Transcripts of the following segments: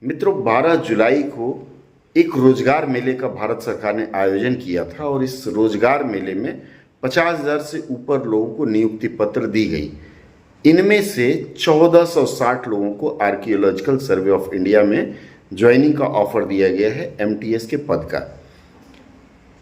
मित्रों, 12 जुलाई को एक रोजगार मेले का भारत सरकार ने आयोजन किया था और इस रोजगार मेले में 50,000 से ऊपर लोगों को नियुक्ति पत्र दी गई। इनमें से 1460 लोगों को आर्कियोलॉजिकल सर्वे ऑफ इंडिया में ज्वाइनिंग का ऑफर दिया गया है, एमटीएस के पद का।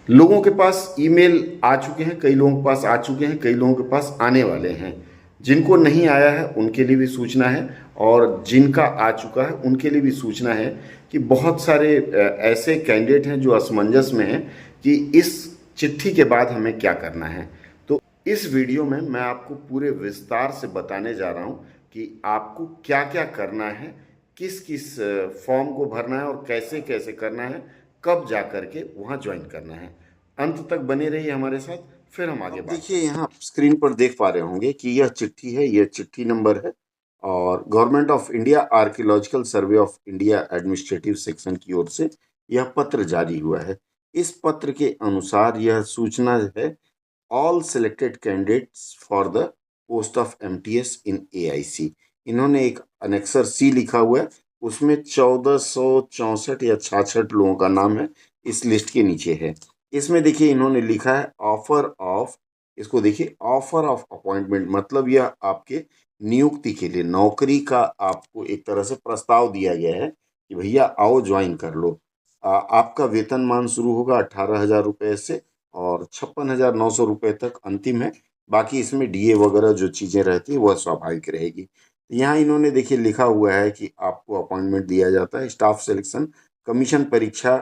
लोगों के पास ईमेल आ चुके हैं, कई लोगों के पास आ चुके हैं, कई लोगों के पास आने वाले हैं। जिनको नहीं आया है उनके लिए भी सूचना है और जिनका आ चुका है उनके लिए भी सूचना है कि बहुत सारे ऐसे कैंडिडेट हैं जो असमंजस में हैं कि इस चिट्ठी के बाद हमें क्या करना है। तो इस वीडियो में मैं आपको पूरे विस्तार से बताने जा रहा हूं कि आपको क्या क्या करना है, किस किस फॉर्म को भरना है और कैसे कैसे करना है, कब जा करके वहाँ ज्वाइन करना है। अंत तक बने रहिए हमारे साथ, फिर हम आगे बात देखिए यहाँ आप स्क्रीन पर देख पा रहे होंगे कि यह चिट्ठी है, यह चिट्ठी नंबर है और government of India archaeological survey of India administrative section की ओर से यह पत्र जारी हुआ है। इस पत्र के अनुसार यह सूचना है, all selected candidates for the post of MTS in AIC. इन्होंने एक अनेक्सर सी लिखा हुआ है, उसमें 1464 या 66 लोगों का नाम है, इस लिस्ट के नीचे है। इसमें देखिए इन्होंने लिखा है ऑफर ऑफ, इसको देखिए ऑफर ऑफ अपॉइंटमेंट, मतलब यह आपके नियुक्ति के लिए, नौकरी का आपको एक तरह से प्रस्ताव दिया गया है कि भैया आओ ज्वाइन कर लो। आपका वेतनमान शुरू होगा 18,000 रुपये से और 56,900 रुपये तक अंतिम है। बाकी इसमें डीए वगैरह जो चीज़ें रहती है वह स्वाभाविक रहेगी। यहाँ इन्होंने देखिए लिखा हुआ है कि आपको अपॉइंटमेंट दिया जाता है स्टाफ सिलेक्शन कमीशन परीक्षा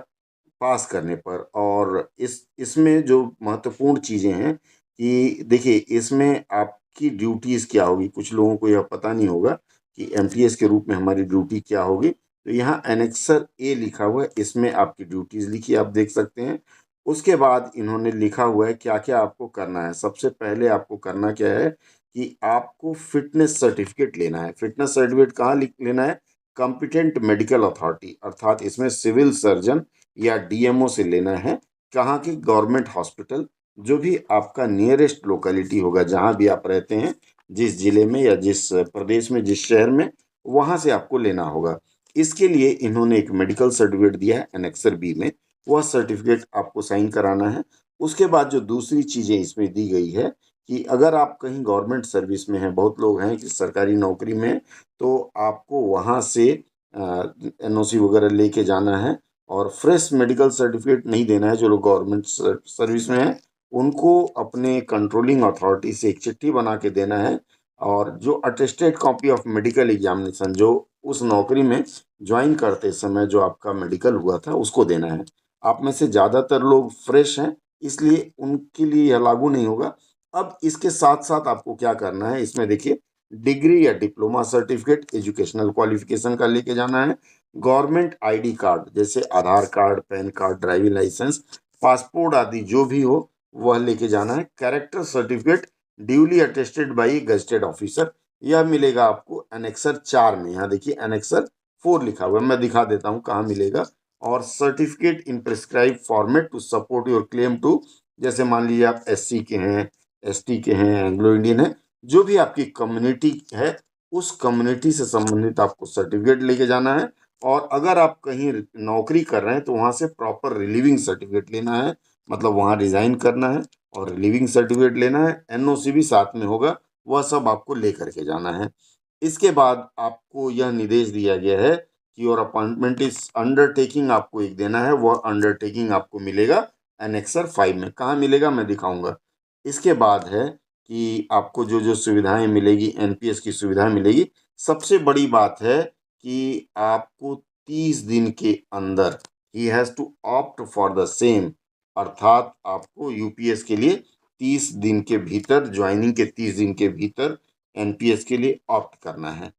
पास करने पर। और इसमें जो महत्वपूर्ण चीज़ें हैं कि देखिए इसमें आपकी ड्यूटीज़ क्या होगी। कुछ लोगों को यह पता नहीं होगा कि एमटीएस के रूप में हमारी ड्यूटी क्या होगी। तो यहाँ एनेक्सर ए लिखा हुआ है, इसमें आपकी ड्यूटीज़ लिखी आप देख सकते हैं। उसके बाद इन्होंने लिखा हुआ है क्या क्या आपको करना है। सबसे पहले आपको करना क्या है कि आपको फिटनेस सर्टिफिकेट लेना है। फिटनेस सर्टिफिकेट कहाँ लेना है? कॉम्पिटेंट मेडिकल अथॉरिटी, अर्थात इसमें सिविल सर्जन या डीएमओ से लेना है। कहाँ की? गवर्नमेंट हॉस्पिटल, जो भी आपका नियरेस्ट लोकेलिटी होगा, जहाँ भी आप रहते हैं, जिस जिले में या जिस प्रदेश में, जिस शहर में, वहाँ से आपको लेना होगा। इसके लिए इन्होंने एक मेडिकल सर्टिफिकेट दिया है एनेक्सर बी में, वह सर्टिफिकेट आपको साइन कराना है। उसके बाद जो दूसरी चीज़ें इसमें दी गई है कि अगर आप कहीं गवर्नमेंट सर्विस में हैं, बहुत लोग हैं कि सरकारी नौकरी में हैं, तो आपको वहाँ से एनओसी वगैरह लेके जाना है और फ्रेश मेडिकल सर्टिफिकेट नहीं देना है। जो लोग गवर्नमेंट सर्विस में हैं उनको अपने कंट्रोलिंग अथॉरिटी से एक चिट्ठी बना के देना है और जो attested copy of medical examination, जो उस नौकरी में ज्वाइन करते समय जो आपका मेडिकल हुआ था, उसको देना है। आप में से ज़्यादातर लोग फ्रेश हैं, इसलिए उनके लिए यह लागू नहीं होगा। अब इसके साथ साथ आपको क्या करना है, इसमें देखिए डिग्री या डिप्लोमा सर्टिफिकेट एजुकेशनल क्वालिफिकेशन का लेके जाना है। गवर्नमेंट आईडी कार्ड, जैसे Aadhaar card, PAN card, driving licence, passport आदि जो भी हो वह लेके जाना है। Character certificate duly attested by gazetted officer, यह मिलेगा आपको एनेक्सर 4 में। यहाँ देखिए एनेक्सर 4 लिखा हुआ है, मैं दिखा देता हूँ कहाँ मिलेगा। और certificate in prescribe format to support your claim to, जैसे मान लीजिए आप एससी के हैं, एसटी के हैं, एंग्लो इंडियन है, जो भी आपकी कम्युनिटी है, उस कम्युनिटी से संबंधित आपको सर्टिफिकेट लेके जाना है। और अगर आप कहीं नौकरी कर रहे हैं तो वहाँ से प्रॉपर रिलीविंग सर्टिफिकेट लेना है, मतलब वहाँ रिजाइन करना है और रिलीविंग सर्टिफिकेट लेना है। एनओसी भी साथ में होगा, वह सब आपको ले करके जाना है। इसके बाद आपको यह निर्देश दिया गया है कि योर अपॉइंटमेंट इज अंडरटेकिंग, आपको एक देना है, वह अंडरटेकिंग आपको मिलेगा एनेक्सर 5 में। कहाँ मिलेगा मैं दिखाऊंगा। इसके बाद है कि आपको जो जो सुविधाएं मिलेगी, एनपीएस की सुविधाएं मिलेगी। सबसे बड़ी बात है कि आपको 30 दिन के अंदर ही has to opt for the same, अर्थात आपको यूपीएस के लिए 30 दिन के भीतर, ज्वाइनिंग के 30 दिन के भीतर एनपीएस के लिए ऑप्ट करना है।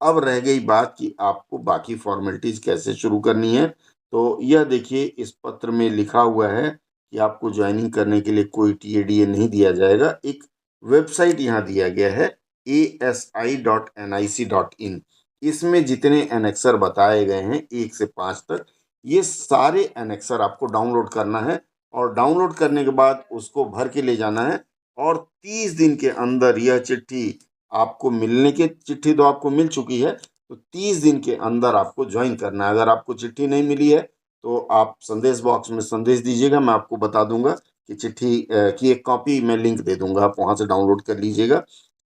अब रह गई बात कि आपको बाकी फॉर्मेलिटीज़ कैसे शुरू करनी है। तो यह देखिए इस पत्र में लिखा हुआ है कि आपको ज्वाइनिंग करने के लिए कोई टीएडीए नहीं दिया जाएगा। एक वेबसाइट यहाँ दिया गया है asi.nic.in। इसमें जितने एनेक्सर बताए गए हैं 1 से 5 तक, ये सारे एनेक्सर आपको डाउनलोड करना है और डाउनलोड करने के बाद उसको भर के ले जाना है। और 30 दिन के अंदर यह चिट्ठी आपको मिलने की, चिट्ठी तो आपको मिल चुकी है, तो तो 30 दिन के अंदर आपको ज्वाइन करना है। अगर आपको चिट्ठी नहीं मिली है तो आप संदेश बॉक्स में संदेश दीजिएगा, मैं आपको बता दूंगा कि चिट्ठी की एक कॉपी मैं लिंक दे दूंगा, आप वहां से डाउनलोड कर लीजिएगा।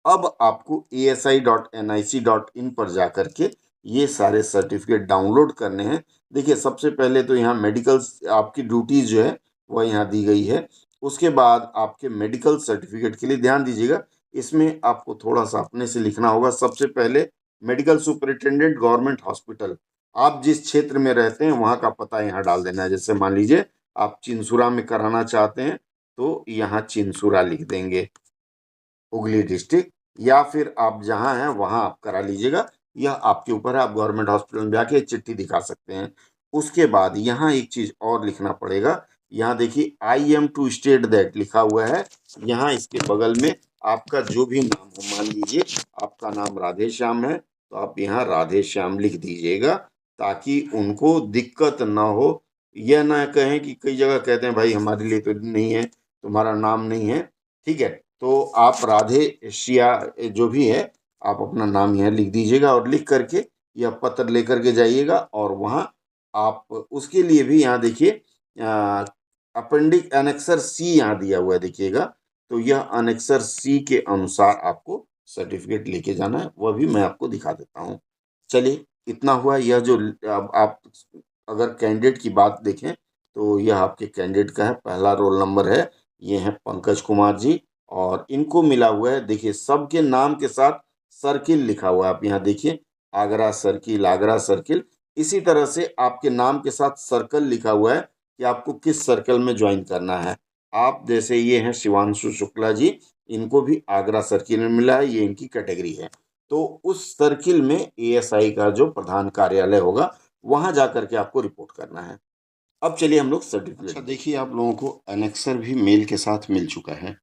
अब आपको asi.nic.in पर जाकर के ये सारे सर्टिफिकेट डाउनलोड करने हैं। देखिए, सबसे पहले तो यहाँ मेडिकल आपकी ड्यूटीज जो है वह यहाँ दी गई है। उसके बाद आपके मेडिकल सर्टिफिकेट के लिए ध्यान दीजिएगा, इसमें आपको थोड़ा सा अपने से लिखना होगा। सबसे पहले मेडिकल सुपरिटेंडेंट गवर्नमेंट हॉस्पिटल, आप जिस क्षेत्र में रहते हैं वहाँ का पता यहाँ डाल देना है। जैसे मान लीजिए आप चिंसुरा में कराना चाहते हैं तो यहाँ चिंसुरा लिख देंगे, हुगली डिस्ट्रिक्ट, या फिर आप जहां हैं वहां आप करा लीजिएगा। यह आपके ऊपर है, आप गवर्नमेंट हॉस्पिटल में जाके चिट्ठी दिखा सकते हैं। उसके बाद यहाँ एक चीज और लिखना पड़ेगा। यहाँ देखिए I am to state that लिखा हुआ है। यहाँ इसके बगल में आपका जो भी नाम हो, मान लीजिए आपका नाम राधे श्याम है तो आप यहाँ राधे श्याम लिख दीजिएगा, ताकि उनको दिक्कत ना हो। यह ना कहें कि कई जगह कहते हैं भाई हमारे लिए तो नहीं है, तुम्हारा नाम नहीं है, ठीक है। तो आप राधे श्या जो भी है आप अपना नाम यहाँ लिख दीजिएगा, और लिख करके यह पत्र लेकर के जाइएगा। और वहाँ आप उसके लिए भी यहाँ देखिए अपेंडिक एनेक्सर सी यहाँ दिया हुआ है, देखिएगा। तो यह अनेक्सर सी के अनुसार आपको सर्टिफिकेट लेके जाना है, वह भी मैं आपको दिखा देता हूँ। चलिए, इतना हुआ। यह जो अब आप अगर कैंडिडेट की बात देखें तो यह आपके कैंडिडेट का है, पहला रोल नंबर है, ये हैं पंकज कुमार जी। और इनको मिला हुआ है, देखिए सबके नाम के साथ सर्किल लिखा हुआ है। आप यहाँ देखिए आगरा सर्किल, आगरा सर्किल। इसी तरह से आपके नाम के साथ सर्कल लिखा हुआ है कि आपको किस सर्कल में ज्वाइन करना है। आप जैसे ये हैं शिवांशु शुक्ला जी, इनको भी आगरा सर्किल में मिला है, ये इनकी कैटेगरी है। तो उस सर्किल में एएसआई का जो प्रधान कार्यालय होगा वहां जाकर के आपको रिपोर्ट करना है। अब चलिए हम लोग सर्टिफिकेट। अच्छा देखिए, आप लोगों को एनेक्सर भी मेल के साथ मिल चुका है।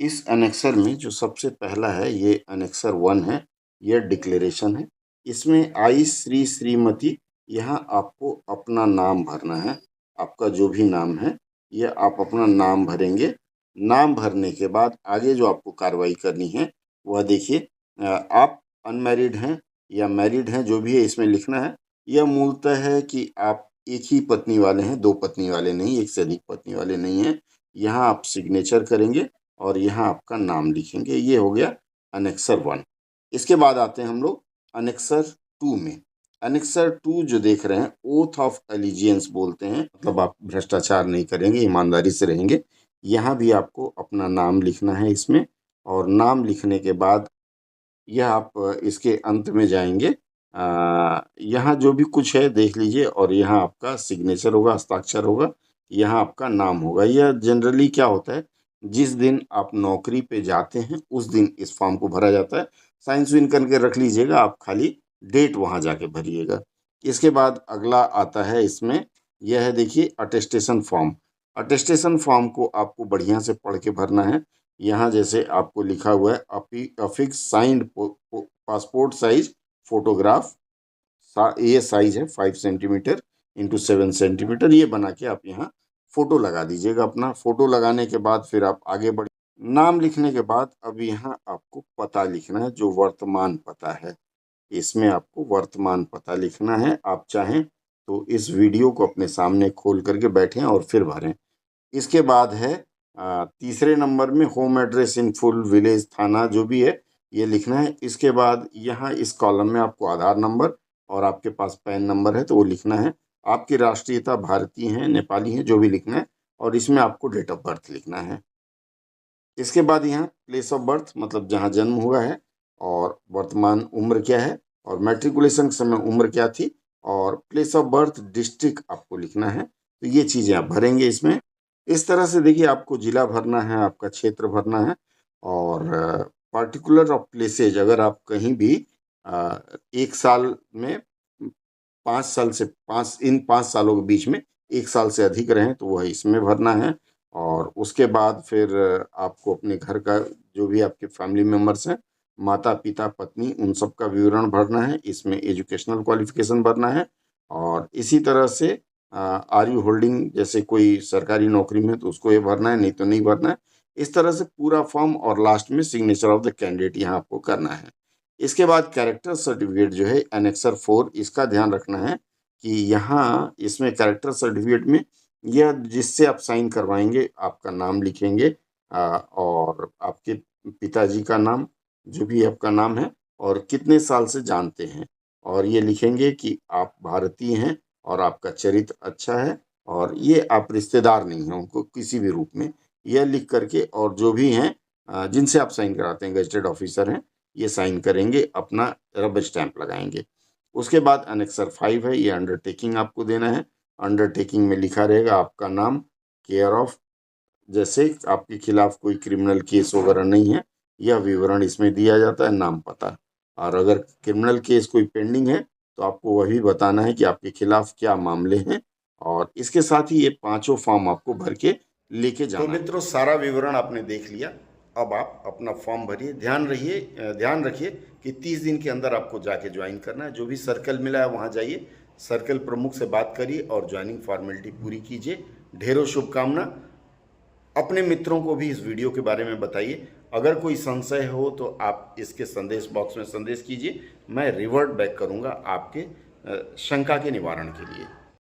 इस एनेक्सर में जो सबसे पहला है ये एनेक्सर 1 है, यह डिक्लेरेशन है। इसमें आई श्री श्रीमती, यहाँ आपको अपना नाम भरना है। आपका जो भी नाम है यह आप अपना नाम भरेंगे। नाम भरने के बाद आगे जो आपको कार्रवाई करनी है वह देखिए, आप अनमैरिड हैं या मैरिड हैं, जो भी है इसमें लिखना है। यह मूलतः है कि आप एक ही पत्नी वाले हैं, दो पत्नी वाले नहीं, एक से अधिक पत्नी वाले नहीं हैं। यहाँ आप सिग्नेचर करेंगे और यहाँ आपका नाम लिखेंगे। ये हो गया अनेक्सर 1। इसके बाद आते हैं हम लोग अनेक्सर 2 में। अनेक्सर 2 जो देख रहे हैं, ओथ ऑफ एलिजियंस बोलते हैं, मतलब आप भ्रष्टाचार नहीं करेंगे, ईमानदारी से रहेंगे। यहाँ भी आपको अपना नाम लिखना है इसमें, और नाम लिखने के बाद यह आप इसके अंत में जाएंगे। यहाँ जो भी कुछ है देख लीजिए, और यहाँ आपका सिग्नेचर होगा, हस्ताक्षर होगा, यहाँ आपका नाम होगा। यह जनरली क्या होता है, जिस दिन आप नौकरी पे जाते हैं उस दिन इस फॉर्म को भरा जाता है। साइन सुइन करके रख लीजिएगा, आप खाली डेट वहाँ जाके भरिएगा। इसके बाद अगला आता है इसमें, यह है देखिए अटेस्टेशन फॉर्म। अटेस्टेशन फॉर्म को आपको बढ़िया से पढ़ के भरना है। यहाँ जैसे आपको लिखा हुआ है affix signed passport size photograph, ये साइज है 5 सेंटीमीटर इंटू 7 सेंटीमीटर। ये बना के आप यहाँ फोटो लगा दीजिएगा अपना। फोटो लगाने के बाद फिर आप आगे बढ़, नाम लिखने के बाद अब यहाँ आपको पता लिखना है, जो वर्तमान पता है। इसमें आपको वर्तमान पता लिखना है। आप चाहें तो इस वीडियो को अपने सामने खोल करके बैठें और फिर भरें। इसके बाद है तीसरे नंबर में home address in full, village, थाना जो भी है ये लिखना है। इसके बाद यहाँ इस कॉलम में आपको आधार नंबर और आपके पास पैन नंबर है तो वो लिखना है। आपकी राष्ट्रीयता भारतीय है, नेपाली है, जो भी लिखना है। और इसमें आपको डेट ऑफ बर्थ लिखना है। इसके बाद यहाँ प्लेस ऑफ बर्थ, मतलब जहाँ जन्म हुआ है, और वर्तमान उम्र क्या है, और मैट्रिकुलेशन के समय उम्र क्या थी, और प्लेस ऑफ बर्थ डिस्ट्रिक्ट आपको लिखना है। तो ये चीज़ें आप भरेंगे इसमें। इस तरह से देखिए, आपको जिला भरना है, आपका क्षेत्र भरना है, और पार्टिकुलर ऑफ प्लेसेज, अगर आप कहीं भी एक साल में 5 साल से 5 सालों के बीच में 1 साल से अधिक रहें तो वह इसमें भरना है। और उसके बाद फिर आपको अपने घर का जो भी आपके फैमिली मेम्बर्स हैं, माता पिता पत्नी, उन सब का विवरण भरना है। इसमें एजुकेशनल क्वालिफिकेशन भरना है। और इसी तरह से आर यू होल्डिंग, जैसे कोई सरकारी नौकरी में तो उसको ये भरना है, नहीं तो नहीं भरना है। इस तरह से पूरा फॉर्म, और लास्ट में सिग्नेचर ऑफ द कैंडिडेट यहाँ आपको करना है। इसके बाद कैरेक्टर सर्टिफिकेट जो है एनेक्सर 4, इसका ध्यान रखना है कि यहाँ इसमें कैरेक्टर सर्टिफिकेट में यह जिससे आप साइन करवाएंगे आपका नाम लिखेंगे, और आपके पिताजी का नाम, जो भी आपका नाम है, और कितने साल से जानते हैं, और ये लिखेंगे कि आप भारतीय हैं और आपका चरित्र अच्छा है और ये आप रिश्तेदार नहीं हैं उनको किसी भी रूप में, यह लिख करके, और जो भी हैं जिनसे आप साइन कराते हैं गजेटेड ऑफिसर हैं, ये साइन करेंगे, अपना रबर स्टैंप लगाएंगे। उसके बाद अनेक्सर 5 है, ये अंडरटेकिंग आपको देना है। अंडरटेकिंग में लिखा रहेगा आपका नाम, केयर ऑफ, जैसे आपके खिलाफ कोई क्रिमिनल केस वगैरह नहीं है, यह विवरण इसमें दिया जाता है, नाम पता। और अगर क्रिमिनल केस कोई पेंडिंग है तो आपको वह भी बताना है कि आपके खिलाफ क्या मामले हैं, और इसके साथ ही ये पांचों फॉर्म आपको भर के लेके जाना। तो मित्रों, सारा विवरण आपने देख लिया, अब आप अपना फॉर्म भरिए। ध्यान रखिए कि 30 दिन के अंदर आपको जाके ज्वाइन करना है। जो भी सर्कल मिला है वहाँ जाइए, सर्कल प्रमुख से बात करिए और ज्वाइनिंग फॉर्मेलिटी पूरी कीजिए। ढेरों शुभकामना। अपने मित्रों को भी इस वीडियो के बारे में बताइए। अगर कोई संशय हो तो आप इसके संदेश बॉक्स में संदेश कीजिए, मैं रिवर्ट बैक करूंगा आपके शंका के निवारण के लिए।